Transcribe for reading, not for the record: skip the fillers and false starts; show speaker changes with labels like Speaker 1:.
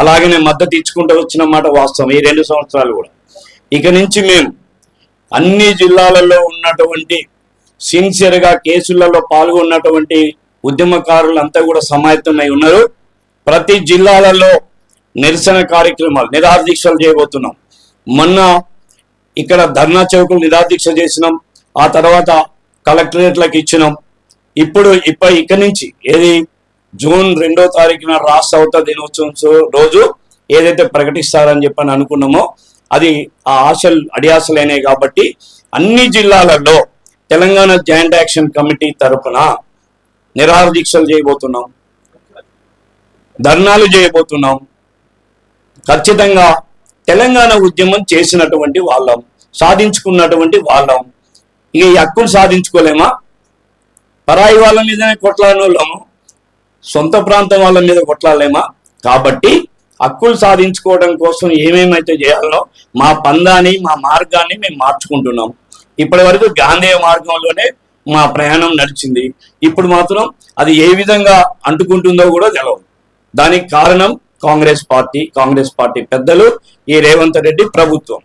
Speaker 1: అలాగనే మద్దతు ఇచ్చుకుంటూ వచ్చిన మాట వాస్తవం ఈ 2 సంవత్సరాలు కూడా. ఇక నుంచి మేము అన్ని జిల్లాలలో ఉన్నటువంటి సిన్సియర్గా కేసులలో పాల్గొన్నటువంటి ఉద్యమకారులంతా కూడా సమాయత్తమై ఉన్నారు. ప్రతి జిల్లాలలో నిరసన కార్యక్రమాలు నిరాహార దీక్షలు చేయబోతున్నాం. మొన్న ఇక్కడ ధర్నా చౌకులు నిరాహార దీక్ష చేసినాం, ఆ తర్వాత కలెక్టరేట్లకు ఇచ్చినాం. ఇప్పుడు ఇక్కడి నుంచి ఏది జూన్ 2వ తారీఖున రాష్ట్ర అవతరణ దినోత్సవం రోజు ఏదైతే ప్రకటిస్తారని చెప్పని అనుకున్నామో అది ఆ ఆశలు అడియాసలైనాయి. కాబట్టి అన్ని జిల్లాలలో తెలంగాణ జాయింట్ యాక్షన్ కమిటీ తరఫున నిరాహార దీక్షలు చేయబోతున్నాం, ధర్నాలు చేయబోతున్నాం. ఖచ్చితంగా తెలంగాణ ఉద్యమం చేసినటువంటి వాళ్ళం, సాధించుకున్నటువంటి వాళ్ళం. ఇక ఈ హక్కులు సాధించుకోలేమా? పరాయి వాళ్ళ మీదనే కొట్లాడిన వాళ్ళము, సొంత ప్రాంతం వాళ్ళ మీద కొట్లాడలేమా? కాబట్టి హక్కులు సాధించుకోవడం కోసం ఏమేమైతే చేయాలో మా పందాన్ని మా మార్గాన్ని మేము మార్చుకుంటున్నాం. ఇప్పటి వరకు గాంధేయ మార్గంలోనే మా ప్రయాణం నడిచింది. ఇప్పుడు మాత్రం అది ఏ విధంగా అంటుకుంటుందో కూడా తెలియదు. దానికి కారణం కాంగ్రెస్ పార్టీ పెద్దలు, ఈ రేవంత్ రెడ్డి ప్రభుత్వం.